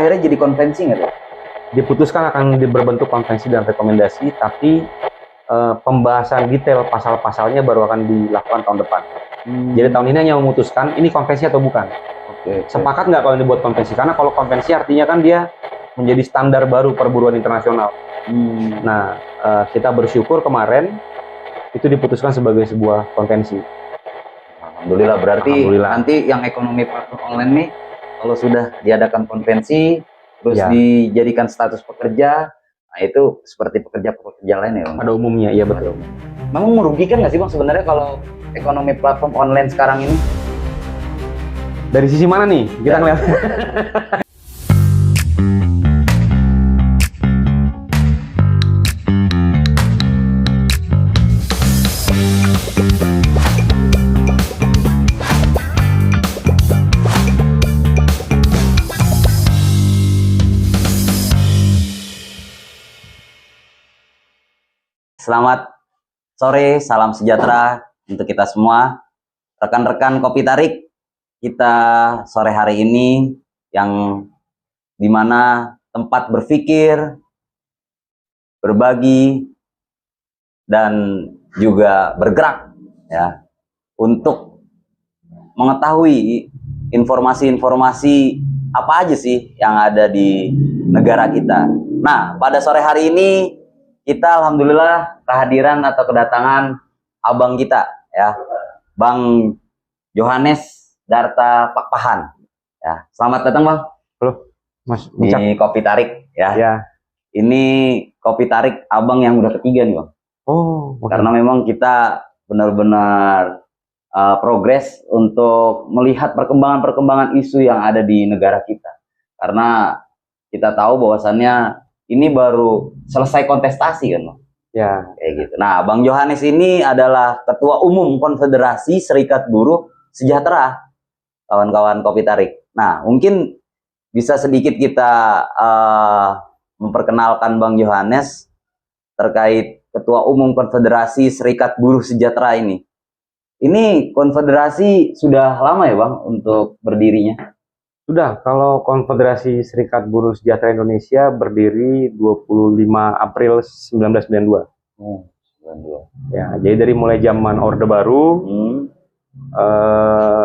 akhirnya jadi konvensi nggak tuh? Diputuskan akan berbentuk konvensi dan rekomendasi, tapi pembahasan detail pasal-pasalnya baru akan dilakukan tahun depan. Jadi tahun ini hanya memutuskan ini konvensi atau bukan. Sepakat nggak kalau dibuat konvensi? Karena kalau konvensi artinya kan dia menjadi standar baru perburuan internasional. Nah, kita bersyukur kemarin itu diputuskan sebagai sebuah konvensi. Alhamdulillah, berarti nanti yang ekonomi platform online nih, kalau sudah diadakan konvensi, terus dijadikan status pekerja, nah itu seperti pekerja-pekerja lain ya Bang? Pada umumnya, iya betul. Memang merugikan nggak sih Bang sebenarnya kalau ekonomi platform online sekarang ini? Dari sisi mana nih? Kita ngeliat. Selamat sore, salam sejahtera untuk kita semua. Rekan-rekan Kopi Tarik, kita sore hari ini yang dimana tempat berpikir, berbagi, dan juga bergerak ya untuk mengetahui informasi-informasi apa aja sih yang ada di negara kita. Nah, pada sore hari ini kita alhamdulillah kehadiran atau kedatangan abang kita ya, Bang Johannes Darta Pakpahan. Ya, selamat datang Bang. Halo, Mas. Di Kopi Tarik ya. Ya. Ini Kopi Tarik abang yang udah ketiga nih Bang. Oh. Karena memang kita benar-benar progres untuk melihat perkembangan-perkembangan isu yang ada di negara kita. Karena kita tahu bahwasannya ini baru selesai kontestasi kan Bang? Ya. Kayak gitu. Nah, Bang Johannes ini adalah Ketua Umum Konfederasi Serikat Buruh Sejahtera, kawan-kawan Kopi Tarik. Nah, mungkin bisa sedikit kita memperkenalkan Bang Johannes terkait Ketua Umum Konfederasi Serikat Buruh Sejahtera ini. Ini konfederasi sudah lama ya Bang untuk berdirinya? Sudah, kalau Konfederasi Serikat Buruh Sejahtera Indonesia berdiri 25 April 1992. 92. Ya, jadi dari mulai zaman Orde Baru,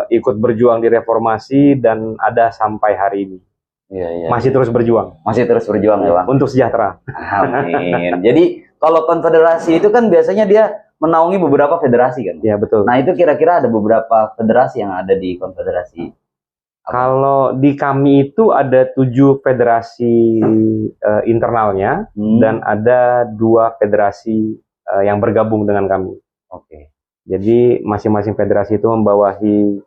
ikut berjuang di reformasi dan ada sampai hari ini. Masih terus berjuang. Masih terus berjuang ya Bang? Untuk sejahtera. Amin. Jadi kalau konfederasi itu kan biasanya dia menaungi beberapa federasi kan? Ya betul. Nah itu kira-kira ada beberapa federasi yang ada di konfederasi. Kalau di kami itu ada 7 federasi internalnya dan ada 2 federasi yang bergabung dengan kami. Jadi masing-masing federasi itu membawahi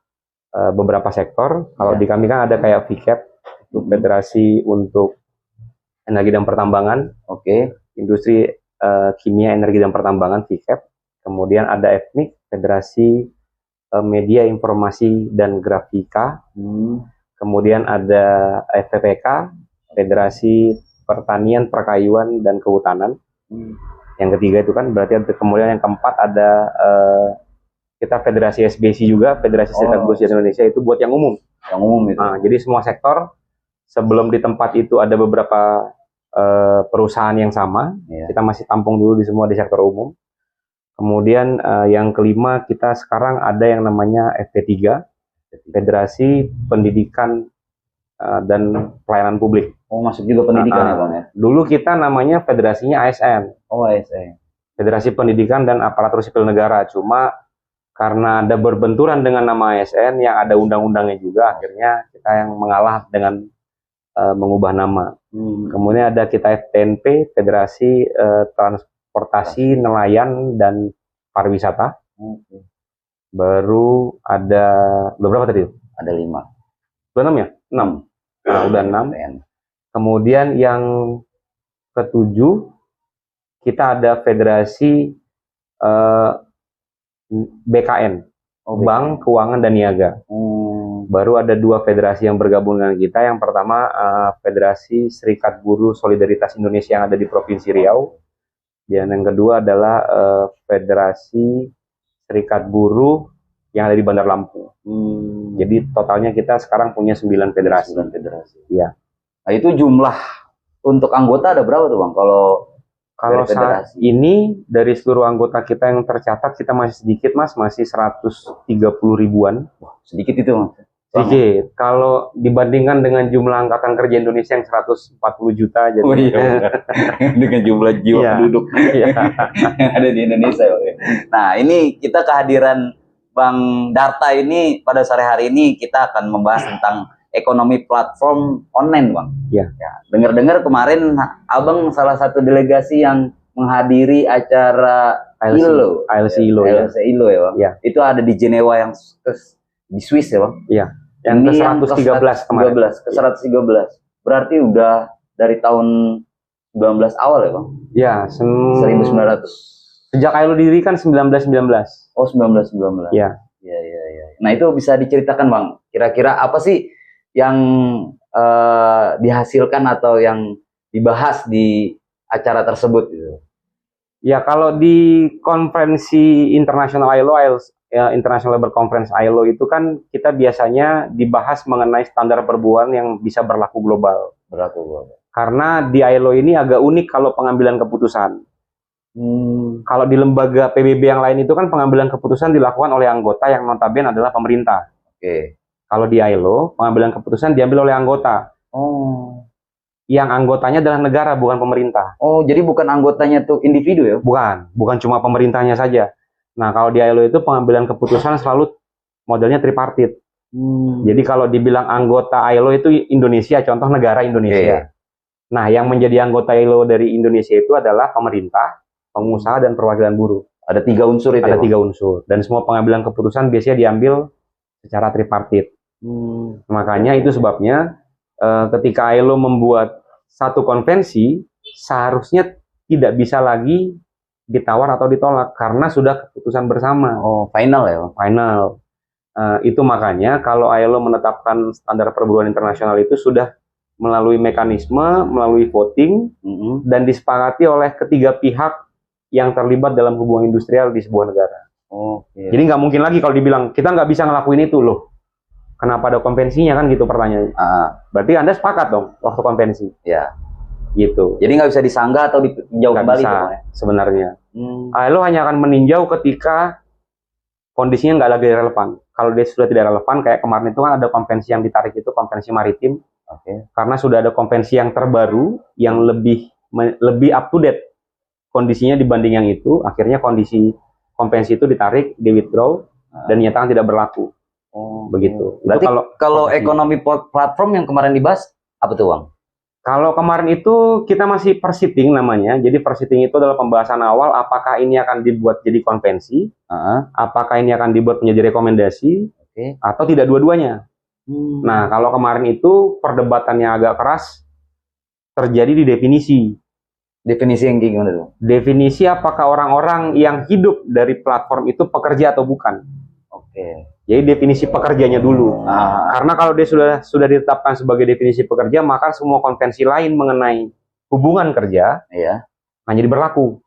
beberapa sektor. Kalau di kami kan ada kayak VCAP, itu federasi untuk energi dan pertambangan. Industri kimia, energi dan pertambangan, VCAP. Kemudian ada FMIG, federasi media informasi dan grafika. Kemudian ada FPPK, Federasi Pertanian, Perkayuan dan Kehutanan. Yang ketiga itu kan berarti kemudian yang keempat ada kita Federasi SBC juga, Federasi Serikat Buruh Sejahtera Indonesia, itu buat yang umum. Yang umum itu. Nah, jadi semua sektor sebelum di tempat itu ada beberapa perusahaan yang sama. Kita masih tampung dulu di semua di sektor umum. Kemudian yang kelima kita sekarang ada yang namanya FP3, Federasi Pendidikan dan Pelayanan Publik. Masuk juga pendidikan ya Bang ya? Dulu kita namanya federasinya ASN. ASN. Federasi Pendidikan dan Aparatur Sipil Negara. Cuma karena ada berbenturan dengan nama ASN yang ada undang-undangnya juga, akhirnya kita yang mengalah dengan mengubah nama. Kemudian ada kita FTNP, Federasi Transportasi, Nelayan, dan Pariwisata. Baru ada berapa tadi? Ada 5. Udah 6 ya? 6. Nah, udah 6. Kemudian yang ke-7 kita ada Federasi BKN, Bank, Keuangan, dan Niaga. Baru ada 2 federasi yang bergabung dengan kita. Yang pertama Federasi Serikat Buruh Solidaritas Indonesia yang ada di Provinsi Riau. Dan yang kedua adalah Federasi Serikat Buruh yang ada di Bandar Lampung. Jadi totalnya kita sekarang punya 9 federasi. 9 federasi. Iya. Nah, itu jumlah untuk anggota ada berapa tuh Bang? Kalau dari saat federasi? ini dari seluruh anggota kita yang tercatat kita masih sedikit Mas, masih 130 ribuan. Wah, sedikit itu Mas. Sedikit. Kalau dibandingkan dengan jumlah angkatan kerja Indonesia yang 140 juta, jadi Oh iya, dengan jumlah jiwa Iya. penduduk Iya. yang ada di Indonesia. Bang. Nah, ini kita kehadiran Bang Darta ini pada sore hari ini kita akan membahas tentang ekonomi platform online, Bang. Iya. Ya, dengar-dengar kemarin Abang salah satu delegasi yang menghadiri acara ILO. ILC ILO, ya. ILC ILO ya, Bang. Iya. Itu ada di Jenewa yang di Swiss ya, Bang. Iya. Yang Ini ke 113 kemarin. ke 113. Berarti udah dari tahun 19 awal ya, Bang? Ya, 1900. Sejak ILO didirikan 1919. Oh, 1919. Ya. Iya, iya, iya. Nah, itu bisa diceritakan, Bang. Kira-kira apa sih yang dihasilkan atau yang dibahas di acara tersebut gitu? Ya, kalau di konferensi internasional ILO, ya, International Labour Conference ILO itu kan kita biasanya dibahas mengenai standar perburuan yang bisa berlaku global. Berlaku global. Karena di ILO ini agak unik kalau pengambilan keputusan. Kalau di lembaga PBB yang lain itu kan pengambilan keputusan dilakukan oleh anggota yang notabene adalah pemerintah. Oke. Kalau di ILO, pengambilan keputusan diambil oleh anggota. Oh. Yang anggotanya adalah negara, bukan pemerintah. Oh, jadi bukan anggotanya tuh individu ya? Bukan cuma pemerintahnya saja. Nah, kalau di ILO itu pengambilan keputusan selalu modelnya tripartit. Jadi kalau dibilang anggota ILO itu Indonesia, contoh negara Indonesia. Nah, yang menjadi anggota ILO dari Indonesia itu adalah pemerintah, pengusaha, dan perwakilan buruh. Ada 3 unsur itu. Ada 3 unsur. Dan semua pengambilan keputusan biasanya diambil secara tripartit. Makanya itu sebabnya ketika ILO membuat satu konvensi, seharusnya tidak bisa lagi ditawar atau ditolak karena sudah keputusan bersama. Oh, final ya? Final. Itu makanya kalau ILO menetapkan standar perburuan internasional itu sudah melalui mekanisme, melalui voting, dan disepakati oleh ketiga pihak yang terlibat dalam hubungan industrial di sebuah negara. Jadi nggak mungkin lagi kalau dibilang kita nggak bisa ngelakuin itu loh. Kenapa ada konvensinya kan gitu pertanyaannya. Berarti Anda sepakat dong waktu konvensi. Ya. Gitu. Jadi nggak bisa disanggah atau dijauh kembali bisa, sebenarnya. ILO hanya akan meninjau ketika kondisinya nggak lagi relevan. Kalau dia sudah tidak relevan, kayak kemarin itu kan ada konvensi yang ditarik itu konvensi maritim. Karena sudah ada konvensi yang terbaru yang lebih up to date kondisinya dibanding yang itu, akhirnya konvensi itu ditarik, di withdraw, dan dinyatakan tidak berlaku. Begitu. Berarti kalau ekonomi platform yang kemarin dibahas apa tuh, Bang? Kalau kemarin itu kita masih persiting namanya. Jadi persiting itu adalah pembahasan awal apakah ini akan dibuat jadi konvensi, apakah ini akan dibuat menjadi rekomendasi, atau tidak dua-duanya. Nah, kalau kemarin itu perdebatannya agak keras terjadi di definisi. Definisi yang gimana tuh? Definisi apakah orang-orang yang hidup dari platform itu pekerja atau bukan. Jadi definisi pekerjanya dulu. Karena kalau dia sudah ditetapkan sebagai definisi pekerja, maka semua konvensi lain mengenai hubungan kerja hanya jadi berlaku.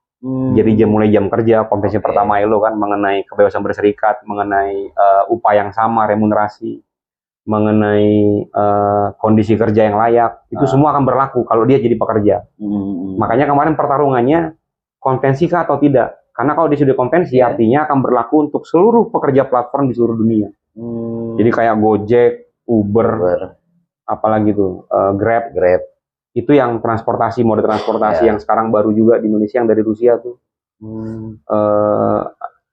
Jadi mulai jam kerja, konvensi pertama ILO kan mengenai kebebasan berserikat, mengenai upah yang sama, remunerasi, mengenai kondisi kerja yang layak, itu semua akan berlaku kalau dia jadi pekerja. Makanya kemarin pertarungannya konvensi kah atau tidak? Karena kalau dia sudah konvensi, artinya akan berlaku untuk seluruh pekerja platform di seluruh dunia. Jadi kayak Gojek, Uber, apalagi tuh, Grab. Itu yang transportasi, mode transportasi yang sekarang baru juga di Indonesia yang dari Rusia tuh.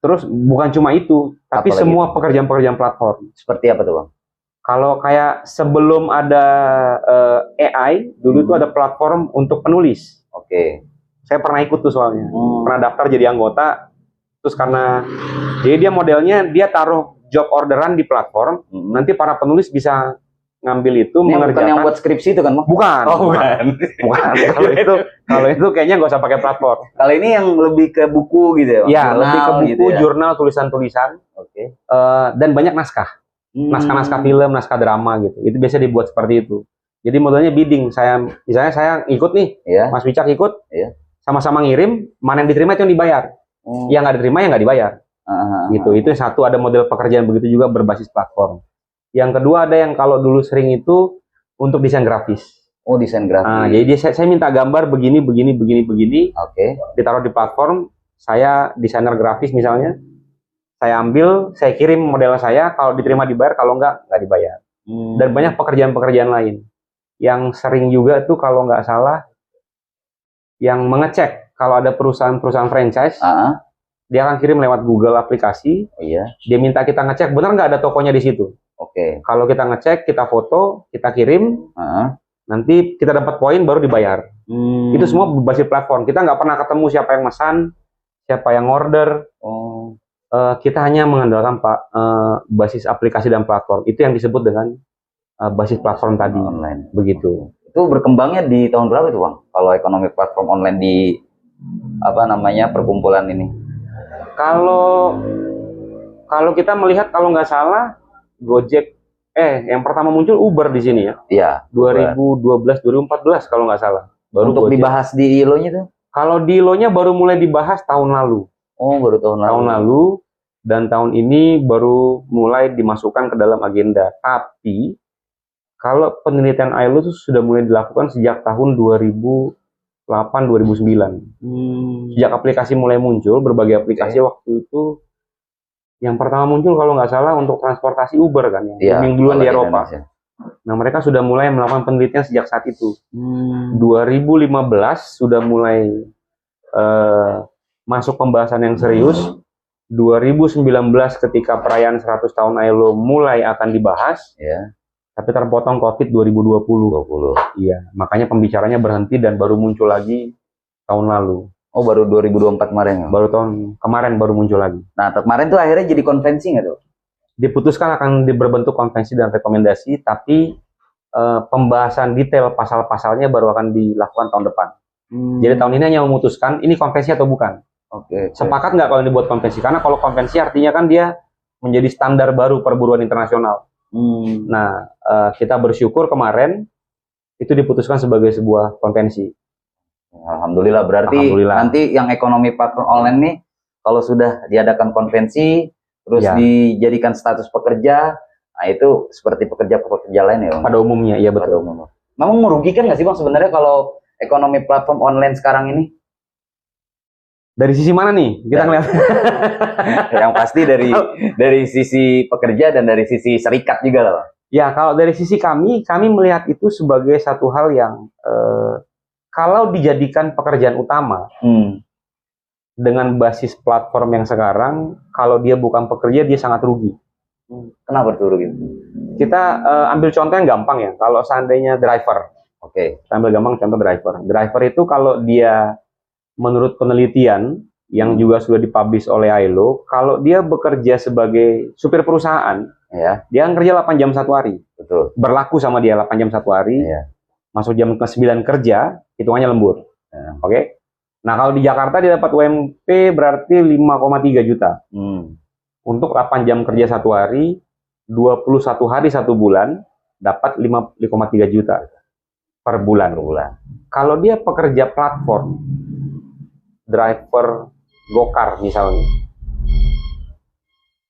Terus bukan cuma itu, tapi apalagi semua pekerjaan-pekerjaan platform. Seperti apa tuh, Bang? Kalau kayak sebelum ada AI, dulu tuh ada platform untuk penulis. Saya pernah ikut tuh soalnya, pernah daftar jadi anggota, terus karena jadi dia modelnya dia taruh job orderan di platform, nanti para penulis bisa ngambil itu, ini mengerjakan. Bukan yang buat skripsi itu kan, Bang? Bukan. Bukan. Kalau itu kayaknya nggak usah pakai platform. Kalau ini yang lebih ke buku gitu ya, Bang? Ya, lebih ke buku, gitu ya? Jurnal, tulisan-tulisan, dan banyak naskah. Naskah-naskah film, naskah drama gitu. Itu biasa dibuat seperti itu. Jadi modelnya bidding. Misalnya saya ikut nih, Mas Wicak ikut, sama-sama ngirim, mana yang diterima itu yang dibayar. Yang nggak diterima ya nggak dibayar. Gitu. Itu satu, ada model pekerjaan begitu juga berbasis platform. Yang kedua ada yang kalau dulu sering itu untuk desain grafis. Oh, desain grafis. Jadi saya minta gambar begini, Oke. ditaruh di platform, saya desainer grafis misalnya, saya ambil, saya kirim model saya, kalau diterima dibayar, kalau nggak dibayar. Dan banyak pekerjaan-pekerjaan lain. Yang sering juga tuh kalau nggak salah, yang mengecek kalau ada perusahaan-perusahaan franchise, dia akan kirim lewat Google aplikasi. Oh, iya. Dia minta kita ngecek benar nggak ada tokonya di situ. Oke. Kalau kita ngecek, kita foto, kita kirim, nanti kita dapat poin baru dibayar. Itu semua berbasis platform. Kita nggak pernah ketemu siapa yang mesan, siapa yang order. Kita hanya mengandalkan basis aplikasi dan platform. Itu yang disebut dengan basis platform tadi. Online. Begitu. Itu berkembangnya di tahun berapa itu, Bang? Kalau ekonomi platform online di perkumpulan ini? Kalau kita melihat, kalau nggak salah Gojek, yang pertama muncul Uber di sini ya. Iya. 2012, 2014 kalau nggak salah. Baru untuk Gojek dibahas di ILO-nya tuh? Kalau di ILO-nya baru mulai dibahas tahun lalu. Oh, baru tahun lalu. Dan tahun ini baru mulai dimasukkan ke dalam agenda. Tapi kalau penelitian ILO itu sudah mulai dilakukan sejak tahun 2008-2009. Sejak aplikasi mulai muncul, berbagai aplikasi waktu itu. Yang pertama muncul kalau nggak salah untuk transportasi Uber kan, yang duluan di Eropa. Nah, mereka sudah mulai melakukan penelitian sejak saat itu. 2015 sudah mulai masuk pembahasan yang serius. 2019 ketika perayaan 100 tahun ILO mulai akan dibahas. Tapi terpotong COVID 2020. Iya, makanya pembicaranya berhenti dan baru muncul lagi tahun lalu. Oh, baru 2024 kemarin. Baru tahun kemarin baru muncul lagi. Nah, kemarin tuh akhirnya jadi konvensi nggak tuh? Diputuskan akan berbentuk konvensi dan rekomendasi, tapi pembahasan detail pasal-pasalnya baru akan dilakukan tahun depan. Jadi tahun ini hanya memutuskan ini konvensi atau bukan. Oke. Sepakat nggak kalau dibuat konvensi? Karena kalau konvensi artinya kan dia menjadi standar baru perburuan internasional. Nah, kita bersyukur kemarin itu diputuskan sebagai sebuah konvensi. Alhamdulillah, berarti nanti yang ekonomi platform online nih, kalau sudah diadakan konvensi, terus dijadikan status pekerja, nah itu seperti pekerja-pekerja lain ya, Bang? Pada umumnya, iya betul. Memang merugikan nggak sih, Bang, sebenarnya kalau ekonomi platform online sekarang ini? Dari sisi mana nih kita ngeliat? Yang pasti dari sisi pekerja dan dari sisi serikat juga lah, Bang. Ya, kalau dari sisi kami melihat itu sebagai satu hal yang kalau dijadikan pekerjaan utama dengan basis platform yang sekarang, kalau dia bukan pekerja dia sangat rugi. Kenapa tuh rugi? Kita ambil contoh yang gampang ya. Kalau seandainya driver, kita ambil gampang contoh driver. Driver itu kalau dia menurut penelitian yang juga sudah dipublish oleh ILO, kalau dia bekerja sebagai supir perusahaan, dia kerja 8 jam satu hari. Betul. Berlaku sama dia 8 jam satu hari. Masuk jam ke-9 kerja, hitungannya lembur. Oke. Nah, kalau di Jakarta dia dapat UMP berarti 5,3 juta. Untuk 8 jam kerja satu hari, 21 hari satu bulan, dapat 5,3 juta per bulan. Kalau dia pekerja platform, driver Gokar misalnya,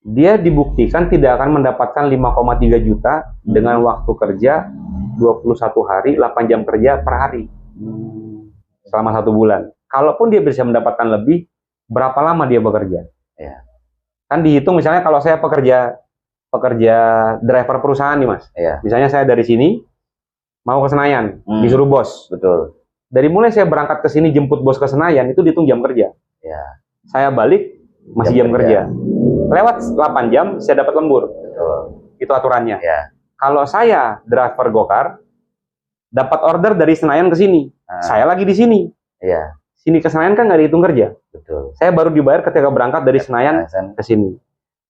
dia dibuktikan tidak akan mendapatkan 5,3 juta dengan waktu kerja 21 hari, 8 jam kerja per hari selama 1 bulan. Kalaupun dia bisa mendapatkan lebih, berapa lama dia bekerja? Kan dihitung misalnya kalau saya pekerja driver perusahaan nih, Mas. Misalnya saya dari sini mau ke Senayan, disuruh bos. Betul. Dari mulai saya berangkat ke sini jemput bos ke Senayan itu dihitung jam kerja. Saya balik masih jam kerja. Lewat 8 jam saya dapat lembur. Betul. Itu aturannya. Kalau saya driver Gokar, dapat order dari Senayan ke sini, saya lagi di sini. Sini ke Senayan kan nggak dihitung kerja. Betul. Saya baru dibayar ketika berangkat dari Senayan ke sini.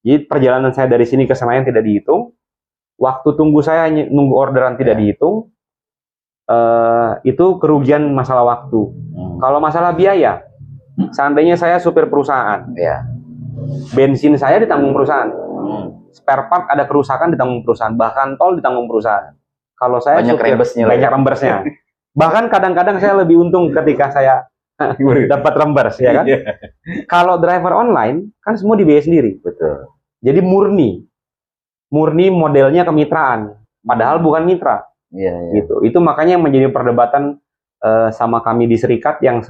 Jadi perjalanan saya dari sini ke Senayan tidak dihitung. Waktu tunggu saya nunggu orderan tidak dihitung. Itu kerugian masalah waktu. Kalau masalah biaya, seandainya saya supir perusahaan, bensin saya ditanggung perusahaan. Spare part ada kerusakan ditanggung perusahaan, bahkan tol ditanggung perusahaan. Kalau saya banyak reimbursenya. Bahkan kadang-kadang saya lebih untung ketika saya dapat reimburse, ya kan? Kalau driver online kan semua dibiayai sendiri. Betul. Jadi murni modelnya kemitraan, padahal bukan mitra. Iya, iya. Gitu. Itu makanya yang menjadi perdebatan sama kami di Serikat yang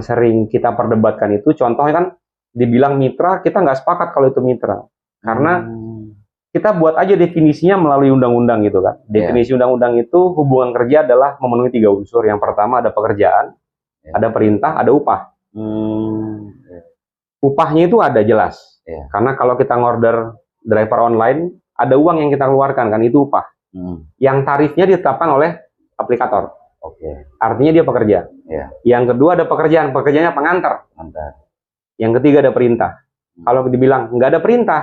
sering kita perdebatkan itu. Contohnya kan dibilang mitra, kita nggak sepakat kalau itu mitra, karena kita buat aja definisinya melalui undang-undang gitu kan. Definisi undang-undang itu hubungan kerja adalah memenuhi 3 unsur. Yang pertama ada pekerjaan, ada perintah, ada upah. Upahnya itu ada jelas. Karena kalau kita ngorder driver online, ada uang yang kita keluarkan kan, itu upah. Yang tarifnya ditetapkan oleh aplikator. Artinya dia pekerja. Yang kedua ada pekerjaan, pekerjaannya pengantar. Yang ketiga ada perintah. Kalau dibilang nggak ada perintah,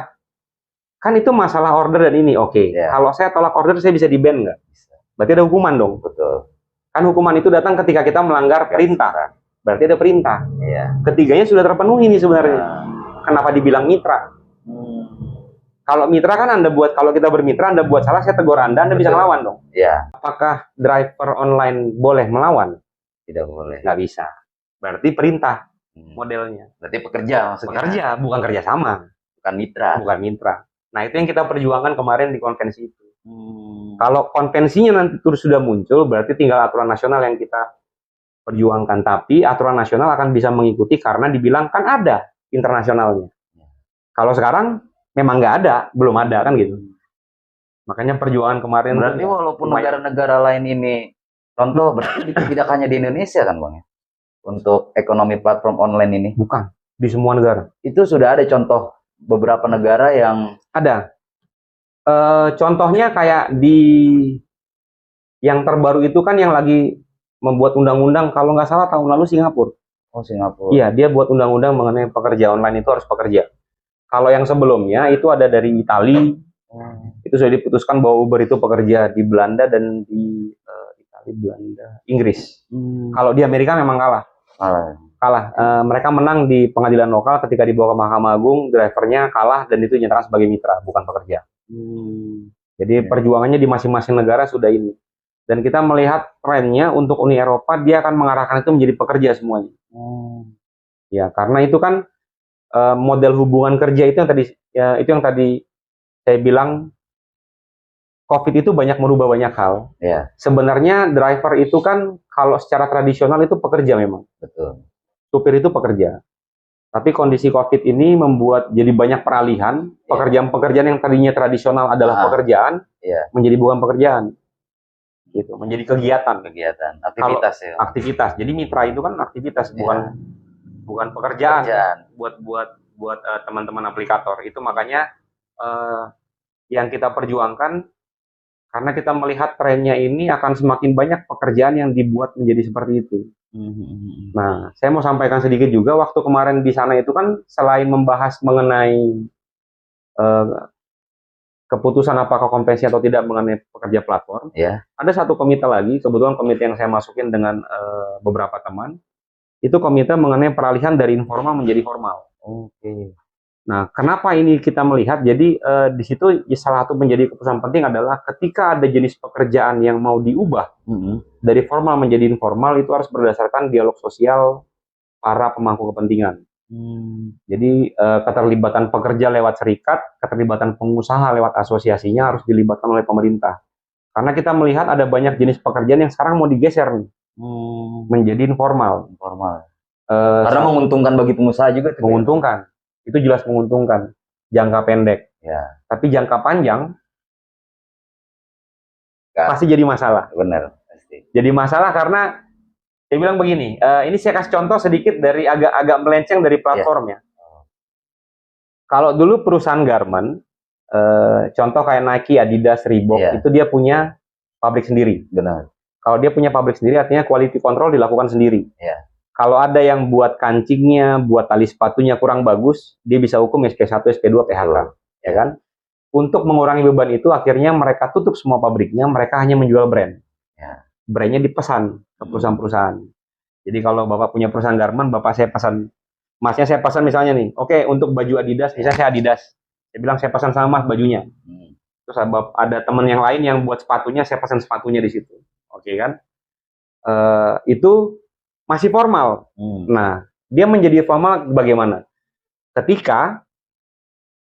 kan itu masalah order dan ini. Kalau saya tolak order, saya bisa di-ban nggak? Berarti ada hukuman dong. Betul. Kan hukuman itu datang ketika kita melanggar perintah. Berarti ada perintah. Ketiganya sudah terpenuhi nih sebenarnya. Kenapa dibilang mitra? Kalau mitra kan kalau kita bermitra, Anda buat salah, saya tegur Anda bisa melawan dong. Apakah driver online boleh melawan? Tidak boleh. Nggak bisa. Berarti perintah modelnya. Berarti pekerja maksudnya. Pekerja, bukan kerjasama. Bukan mitra. Bukan mitra. Nah, itu yang kita perjuangkan kemarin di konvensi itu. Kalau konvensinya nanti terus sudah muncul, berarti tinggal aturan nasional yang kita perjuangkan. Tapi aturan nasional akan bisa mengikuti karena dibilang kan ada internasionalnya. Kalau sekarang memang nggak ada, belum ada kan gitu. Makanya perjuangan kemarin. Berarti walaupun negara-negara lain ini contoh, berarti tidak hanya di Indonesia kan Bang ya? Untuk ekonomi platform online ini? Bukan, di semua negara. Itu sudah ada contoh beberapa negara yang ada. Contohnya kayak yang terbaru itu kan yang lagi membuat undang-undang, kalau nggak salah tahun lalu Singapura. Singapura. Iya, dia buat undang-undang mengenai pekerja online itu harus pekerja. Kalau yang sebelumnya itu ada dari Italia, itu sudah diputuskan bahwa Uber itu pekerja di Belanda dan di Italia, Belanda, Inggris. Kalau di Amerika memang kalah. Mereka menang di pengadilan lokal, ketika dibawa ke Mahkamah Agung, drivernya kalah dan itu dinyatakan sebagai mitra, bukan pekerja. Jadi perjuangannya di masing-masing negara sudah ini. Dan kita melihat trennya untuk Uni Eropa, dia akan mengarahkan itu menjadi pekerja semuanya. Ya, karena itu kan model hubungan kerja itu yang tadi saya bilang, COVID itu banyak merubah banyak hal. Sebenarnya driver itu kan kalau secara tradisional itu pekerja memang. Betul. Supir itu pekerja. Tapi kondisi COVID ini membuat jadi banyak peralihan, pekerjaan-pekerjaan yang tadinya tradisional adalah pekerjaan, menjadi bukan pekerjaan. Gitu, menjadi kegiatan, aktivitas. Aktivitas. Jadi mitra itu kan aktivitas, bukan pekerjaan. Buat teman-teman aplikator. Itu makanya yang kita perjuangkan, karena kita melihat trennya ini akan semakin banyak pekerjaan yang dibuat menjadi seperti itu. Nah, saya mau sampaikan sedikit juga, waktu kemarin di sana itu kan selain membahas mengenai keputusan apakah konvensi atau tidak mengenai pekerja platform, ada satu komite lagi, kebetulan komite yang saya masukin dengan beberapa teman, itu komite mengenai peralihan dari informal menjadi formal. Nah, kenapa ini kita melihat? Jadi di situ salah satu menjadi keputusan penting adalah ketika ada jenis pekerjaan yang mau diubah dari formal menjadi informal, itu harus berdasarkan dialog sosial para pemangku kepentingan. Jadi keterlibatan pekerja lewat serikat, keterlibatan pengusaha lewat asosiasinya harus dilibatkan oleh pemerintah. Karena kita melihat ada banyak jenis pekerjaan yang sekarang mau digeser nih, menjadi informal. Karena menguntungkan bagi pengusaha juga. Menguntungkan. Itu jelas menguntungkan jangka pendek. Tapi jangka panjang pasti jadi masalah. Benar, pasti. Jadi masalah karena saya bilang begini, ini saya kasih contoh sedikit dari agak melenceng dari platformnya. Kalau dulu perusahaan garment, contoh kayak Nike, Adidas, Reebok, itu dia punya pabrik sendiri. Benar. Kalau dia punya pabrik sendiri, artinya quality control dilakukan sendiri. Kalau ada yang buat kancingnya, buat tali sepatunya kurang bagus, dia bisa hukum SP1, SP2, PHK, ya kan? Untuk mengurangi beban itu, akhirnya mereka tutup semua pabriknya, mereka hanya menjual brand. Brandnya dipesan ke perusahaan-perusahaan. Jadi kalau Bapak punya perusahaan garment, Bapak saya pesan, Masnya saya pesan misalnya nih, oke, untuk baju Adidas, misalnya saya Adidas, saya bilang saya pesan sama Mas bajunya. Terus ada teman yang lain yang buat sepatunya, saya pesan sepatunya di situ. Oke kan? Itu masih formal. Nah, dia menjadi formal bagaimana? Ketika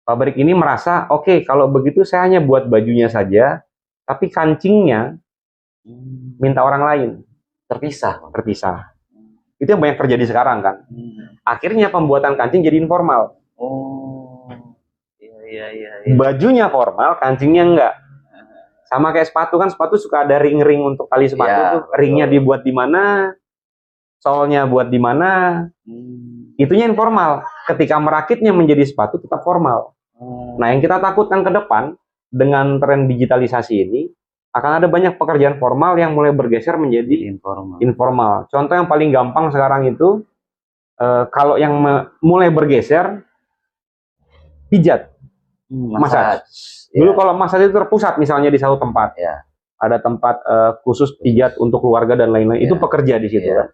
pabrik ini merasa, oke, kalau begitu saya hanya buat bajunya saja, tapi kancingnya minta orang lain. Terpisah. Itu yang banyak terjadi sekarang kan. Akhirnya pembuatan kancing jadi informal. Oh, iya. Bajunya formal, kancingnya enggak. Sama kayak sepatu kan, sepatu suka ada ring-ring untuk tali sepatu tuh. Ringnya dibuat di mana, solnya buat di mana. Itunya informal. Ketika merakitnya menjadi sepatu tetap formal. Nah, yang kita takutkan ke depan dengan tren digitalisasi ini akan ada banyak pekerjaan formal yang mulai bergeser menjadi informal. Contoh yang paling gampang sekarang itu kalau yang mulai bergeser pijat, massage. Dulu kalau massage itu terpusat misalnya di satu tempat, ada tempat khusus pijat untuk keluarga dan lain-lain. Itu pekerja di situ kan.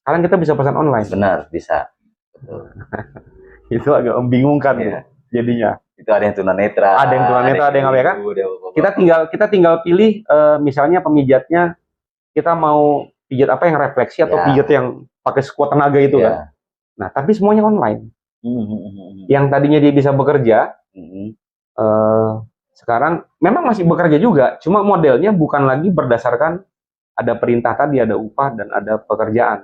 Sekarang kita bisa pesan online. Benar, bisa. Itu agak membingungkan tuh, jadinya. Itu ada yang tunanetra. Ada yang tunanetra, ada yang apa ya kan? Kita tinggal pilih misalnya pemijatnya kita mau pijat apa yang refleksi atau pijat yang pakai sekuat tenaga itu kan. Nah, tapi semuanya online. Yang tadinya dia bisa bekerja, sekarang memang masih bekerja juga, cuma modelnya bukan lagi berdasarkan ada perintah tadi, ada upah dan ada pekerjaan.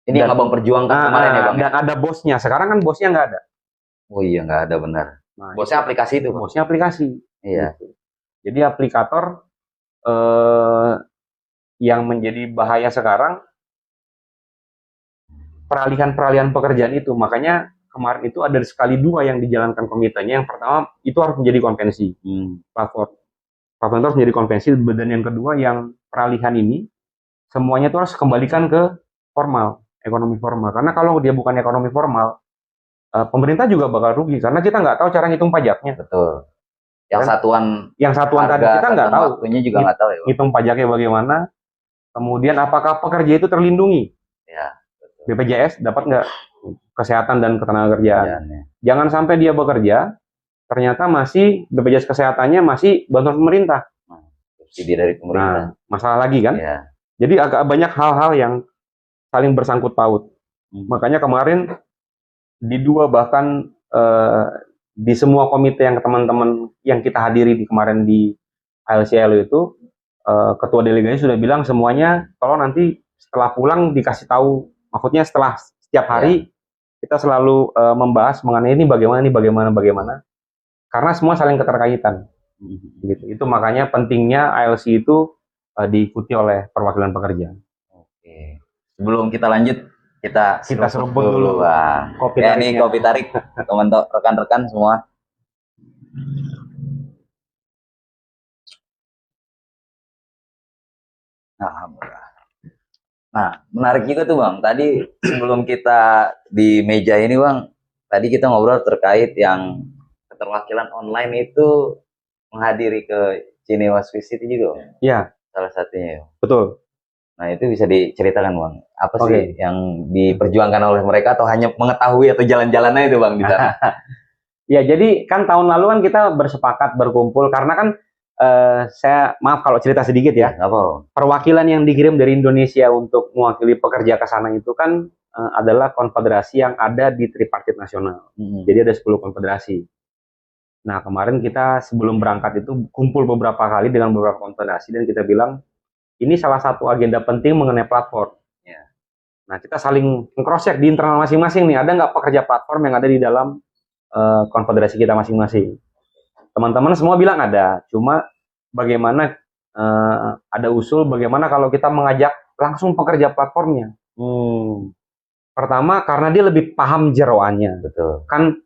Ini yang abang perjuangkan kemarin ya bang. Dan ada bosnya. Sekarang kan bosnya nggak ada. Oh iya, nggak ada benar. Nah, bosnya aplikasi itu. Bosnya aplikasi. Iya. Gitu. Jadi aplikator yang menjadi bahaya sekarang peralihan pekerjaan itu. Makanya kemarin itu ada sekali dua yang dijalankan komitenya. Yang pertama itu harus menjadi konvensi. Platform itu harus menjadi konvensi. Dan yang kedua yang peralihan ini semuanya itu harus kembalikan ke formal, ekonomi formal. Karena kalau dia bukan ekonomi formal, pemerintah juga bakal rugi karena kita nggak tahu cara ngitung pajaknya. Betul. Yang satuan tadi kita nggak tahu. Waktunya juga nggak tahu ya. Ngitung pajaknya bagaimana? Kemudian apakah pekerja itu terlindungi? Ya. Betul. BPJS dapat nggak kesehatan dan ketenagakerjaan? Jangan sampai dia bekerja, ternyata masih BPJS kesehatannya masih bantuan pemerintah. Subsidi dari pemerintah. Nah, masalah lagi kan? Ya. Jadi agak banyak hal-hal yang saling bersangkut paut. Makanya kemarin di dua bahkan di semua komite yang teman-teman yang kita hadiri kemarin di ALCL itu ketua delegasi sudah bilang semuanya kalau nanti setelah pulang dikasih tahu, maksudnya setelah setiap hari kita selalu membahas mengenai ini bagaimana karena semua saling keterkaitan gitu. Itu makanya pentingnya ALC itu diikuti oleh perwakilan pekerja. Oke. Sebelum kita lanjut kita seruput dulu. Kopi tarik ini kopi tarik teman-teman rekan-rekan semua. Nah, menarik juga tuh bang. Tadi sebelum kita di meja ini bang, tadi kita ngobrol terkait yang keterwakilan online itu menghadiri ke Cinewa Swiss City juga. Iya. Salah satunya. Betul. Nah itu bisa diceritakan bang, apa sih yang diperjuangkan oleh mereka atau hanya mengetahui atau jalan-jalannya itu bang di sana? Ya jadi kan tahun lalu kan kita bersepakat berkumpul karena kan saya maaf kalau cerita sedikit ya. Perwakilan yang dikirim dari Indonesia untuk mewakili pekerja ke sana itu kan adalah konfederasi yang ada di tripartit nasional. Jadi ada 10 konfederasi. Nah kemarin kita sebelum berangkat itu kumpul beberapa kali dengan beberapa konfederasi dan kita bilang ini salah satu agenda penting mengenai platform. Nah, kita saling cross-check di internal masing-masing nih, ada nggak pekerja platform yang ada di dalam konfederasi kita masing-masing. Teman-teman semua bilang ada, cuma bagaimana ada usul bagaimana kalau kita mengajak langsung pekerja platformnya. Pertama, karena dia lebih paham jeroannya. Betul. Kan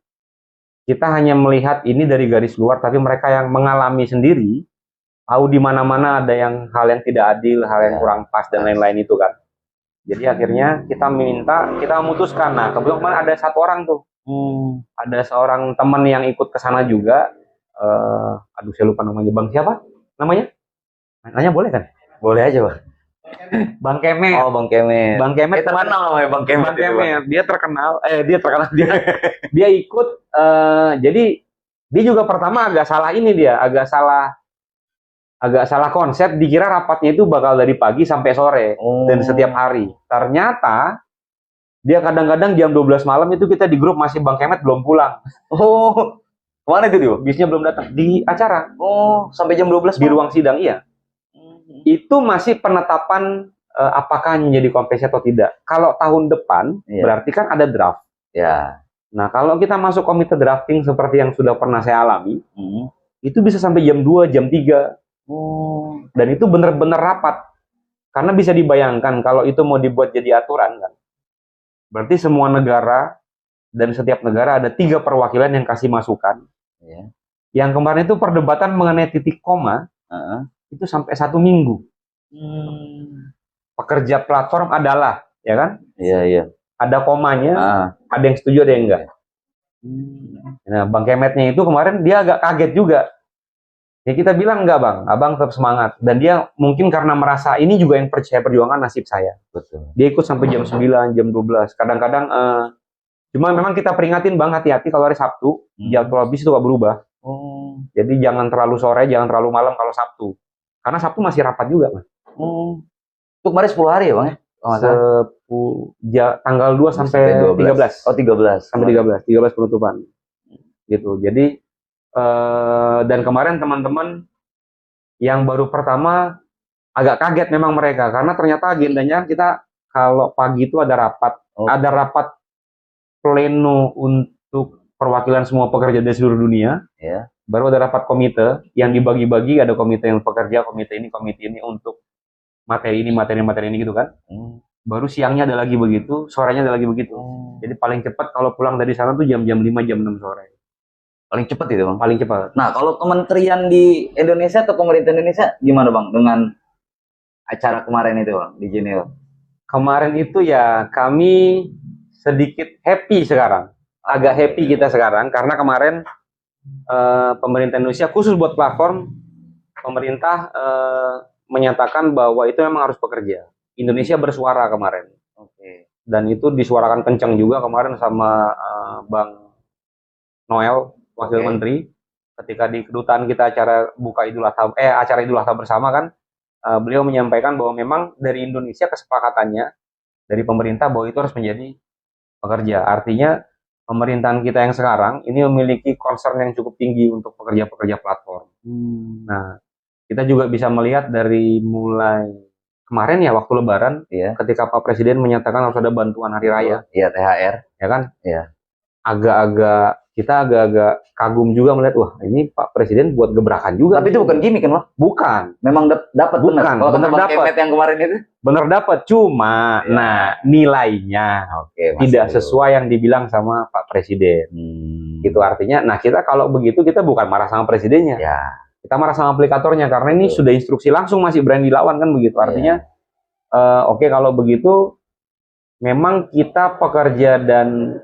kita hanya melihat ini dari garis luar, tapi mereka yang mengalami sendiri, tahu di mana-mana ada yang hal yang tidak adil, hal yang kurang pas dan lain-lain itu kan. Jadi akhirnya kita memutuskan. Nah, kebetulan ada satu orang tuh, ada seorang teman yang ikut ke sana juga. Aduh saya lupa namanya, Bang siapa? Namanya? Nanya boleh kan? Boleh aja bang. Bang Kemet. Oh Bang Kemet. Bang Kemet terkenal namanya Bang Kemet. Bang Kemet. Dia terkenal. Dia ikut. Jadi dia juga pertama agak salah konsep, dikira rapatnya itu bakal dari pagi sampai sore dan setiap hari. Ternyata dia kadang-kadang jam 12 malam itu kita di grup masih Bang Kemet belum pulang. Kemana itu dia? Bisnya belum datang di acara. Oh, sampai jam 12 di ruang sidang, iya. Itu masih penetapan apakah menjadi konvensi atau tidak. Kalau tahun depan, berarti kan ada draft. Ya. Nah, kalau kita masuk komite drafting seperti yang sudah pernah saya alami, itu bisa sampai jam 2, jam 3. Dan itu benar-benar rapat. Karena bisa dibayangkan kalau itu mau dibuat jadi aturan kan. Berarti semua negara dan setiap negara ada 3 perwakilan yang kasih masukan. Yang kemarin itu perdebatan mengenai titik koma, itu sampai 1 minggu. Pekerja platform adalah, ya kan? Iya. Ada komanya, ada yang setuju, ada yang enggak. Nah, Bang Kemetnya itu kemarin dia agak kaget juga. Ya kita bilang enggak bang, abang tetap semangat. Dan dia mungkin karena merasa ini juga yang saya perjuangkan nasib saya. Betul. Dia ikut sampai jam 9, jam 12. Kadang-kadang, cuma memang kita peringatin bang, hati-hati kalau hari Sabtu, jadwal bis itu gak berubah. Jadi jangan terlalu sore, jangan terlalu malam kalau Sabtu. Karena Sabtu masih rapat juga bang. Itu kemarin 10 hari ya bang ya? Tanggal 2 sampai 13. Oh 13. Sampai 13 penutupan. Gitu. Jadi dan kemarin teman-teman yang baru pertama agak kaget memang mereka karena ternyata agendanya kita kalau pagi itu ada rapat, ada rapat pleno untuk perwakilan semua pekerja dari seluruh dunia. Baru ada rapat komite yang dibagi-bagi, ada komite yang pekerja, komite ini untuk materi ini gitu kan. Baru siangnya ada lagi begitu, sorenya ada lagi begitu. Jadi paling cepat kalau pulang dari sana tuh jam 5, jam 6 sore. Paling cepat itu bang? Paling cepat. Nah kalau kementerian di Indonesia atau pemerintah Indonesia gimana bang dengan acara kemarin itu bang di Jenewa? Kemarin itu ya kami sedikit happy sekarang. Agak happy kita sekarang karena kemarin pemerintah Indonesia khusus buat platform, pemerintah menyatakan bahwa itu memang harus bekerja. Indonesia bersuara kemarin. Dan itu disuarakan kencang juga kemarin sama Bang Noel, Wakil Menteri, ketika di kedutaan kita acara acara Idul Adha bersama kan, beliau menyampaikan bahwa memang dari Indonesia kesepakatannya dari pemerintah bahwa itu harus menjadi pekerja. Artinya pemerintahan kita yang sekarang ini memiliki concern yang cukup tinggi untuk pekerja-pekerja platform. Nah, kita juga bisa melihat dari mulai kemarin ya waktu Lebaran, ketika Pak Presiden menyatakan harus ada bantuan hari raya, THR, ya kan? Kita agak-agak kagum juga melihat, wah ini Pak Presiden buat gebrakan juga. Tapi itu bukan gimmick kan, Pak? Bukan. Memang dapat benar. Kalau benar dapat yang kemarin itu. Benar dapat, cuma nah nilainya tidak sesuai yang dibilang sama Pak Presiden. Itu artinya, nah kita kalau begitu kita bukan marah sama presidennya. Kita marah sama aplikatornya karena ini sudah instruksi langsung masih berani dilawan kan begitu. Artinya kalau begitu memang kita pekerja dan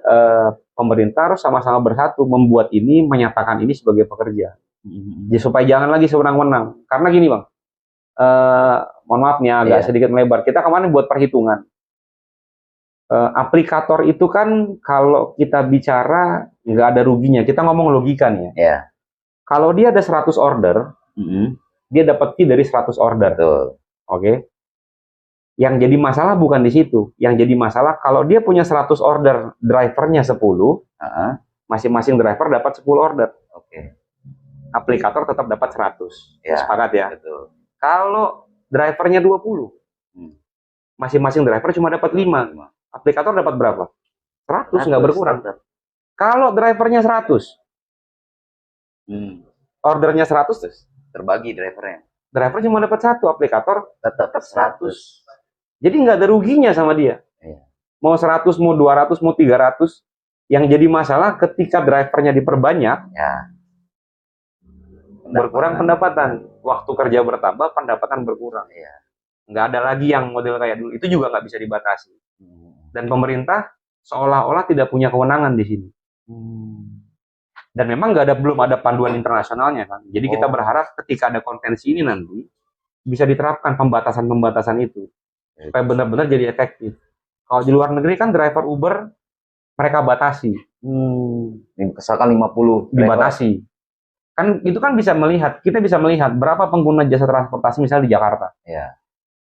pemerintah harus sama-sama bersatu membuat ini, menyatakan ini sebagai pekerja. Jadi supaya jangan lagi sewenang-wenang. Karena gini bang, mohon maaf nih agak sedikit melebar. Kita kemarin buat perhitungan. Aplikator itu kan kalau kita bicara nggak ada ruginya. Kita ngomong logika nih ya. Kalau dia ada 100 order, dia dapat fee dari 100 order. Oke. Yang jadi masalah bukan di situ. Yang jadi masalah kalau dia punya 100 order, drivernya 10, masing-masing driver dapat 10 order. Aplikator tetap dapat 100. Sepakat ya? Betul. Kalau drivernya 20, masing-masing driver cuma dapat 5. Aplikator dapat berapa? 100, nggak berkurang. Kalau drivernya 100, ordernya 100, terbagi drivernya. Driver cuma dapat 1, aplikator tetap 100. Jadi nggak ada ruginya sama dia. Mau 100, mau 200, mau 300. Yang jadi masalah ketika drivernya diperbanyak, berkurang pendapatan. Waktu kerja bertambah, pendapatan berkurang. Nggak ada lagi yang model kayak dulu. Itu juga nggak bisa dibatasi. Dan pemerintah seolah-olah tidak punya kewenangan di sini. Dan memang belum ada panduan internasionalnya kan. Jadi kita berharap ketika ada konvensi ini nanti bisa diterapkan pembatasan-pembatasan itu. Supaya benar-benar jadi efektif. Kalau di luar negeri kan driver Uber mereka batasi. Misalkan 50 dibatasi. Kan itu kan kita bisa melihat berapa pengguna jasa transportasi misalnya di Jakarta.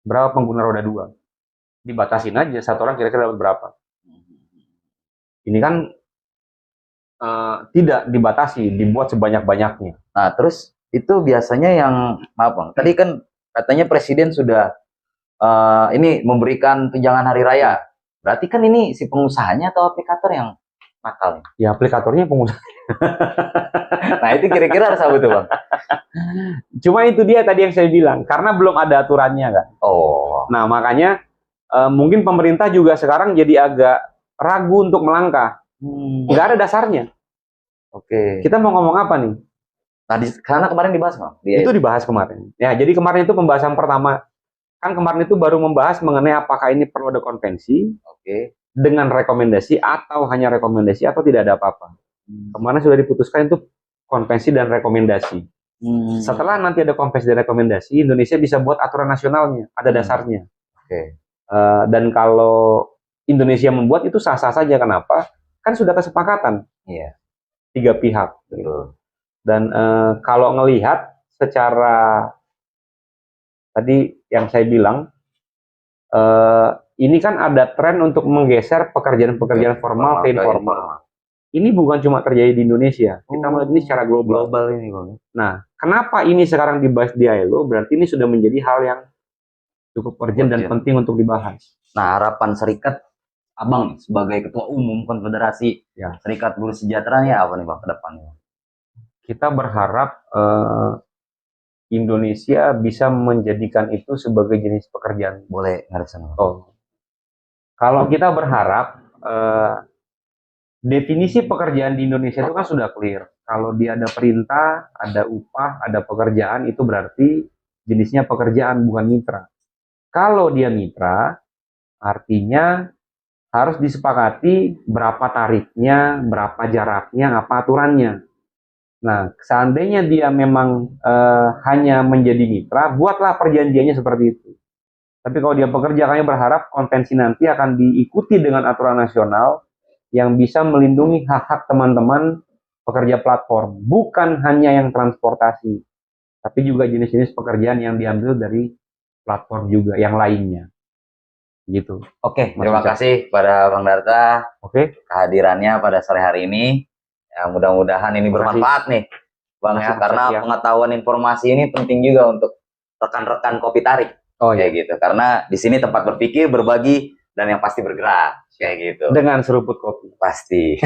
Berapa pengguna roda 2. Dibatasin aja satu orang kira-kira dapat berapa. Ini kan tidak dibatasi, dibuat sebanyak-banyaknya. Nah, terus itu biasanya yang maaf Bang, tadi kan katanya presiden sudah ini memberikan tunjangan hari raya. Berarti kan ini si pengusahanya atau aplikator yang nakal nih? Ya aplikatornya pengusaha. Nah, itu kira-kira harus apa tuh Bang? Cuma itu dia tadi yang saya bilang, karena belum ada aturannya kan. Oh. Nah, makanya mungkin pemerintah juga sekarang jadi agak ragu untuk melangkah. Nggak ada dasarnya. Oke. Kita mau ngomong apa nih? Nah, karena kemarin dibahas Bang. Itu dibahas kemarin. Ya, jadi kemarin itu pembahasan pertama. Kan kemarin itu baru membahas mengenai apakah ini perlu ada konvensi, dengan rekomendasi atau hanya rekomendasi atau tidak ada apa-apa. Kemarin sudah diputuskan itu konvensi dan rekomendasi. Setelah nanti ada konvensi dan rekomendasi, Indonesia bisa buat aturan nasionalnya, ada dasarnya. Dan kalau Indonesia membuat itu sah-sah saja. Kenapa? Kan sudah kesepakatan. Tiga pihak. Dan kalau ngelihat secara tadi yang saya bilang, ini kan ada tren untuk menggeser pekerjaan-pekerjaan formal ke informal. Ini bukan cuma terjadi di Indonesia, kita melihat ini secara global. Ini Bang. Nah, kenapa ini sekarang dibahas di ILO? Berarti ini sudah menjadi hal yang cukup urgent dan penting untuk dibahas. Nah, harapan serikat Abang sebagai Ketua Umum Konfederasi Serikat Buruh Sejahtera ya apa nih Bang ke depannya? Kita berharap Indonesia bisa menjadikan itu sebagai jenis pekerjaan. Boleh ngarasan. Kalau kita berharap definisi pekerjaan di Indonesia itu kan sudah clear. Kalau dia ada perintah, ada upah, ada pekerjaan, itu berarti jenisnya pekerjaan bukan mitra. Kalau dia mitra, artinya harus disepakati berapa tarifnya, berapa jaraknya, apa aturannya. Nah, seandainya dia memang hanya menjadi mitra, buatlah perjanjiannya seperti itu. Tapi kalau dia pekerja, kami berharap konvensi nanti akan diikuti dengan aturan nasional yang bisa melindungi hak-hak teman-teman pekerja platform. Bukan hanya yang transportasi, tapi juga jenis-jenis pekerjaan yang diambil dari platform juga, yang lainnya. Gitu. Oke, terima kasih pada Bang Darta. Kehadirannya pada sore hari ini. Ya, mudah-mudahan ini bermanfaat nih, Bang ya, karena pengetahuan informasi ini penting juga untuk rekan-rekan kopi tarik. Kayak gitu. Karena di sini tempat berpikir, berbagi, dan yang pasti bergerak. Kayak gitu. Dengan seruput kopi. Pasti.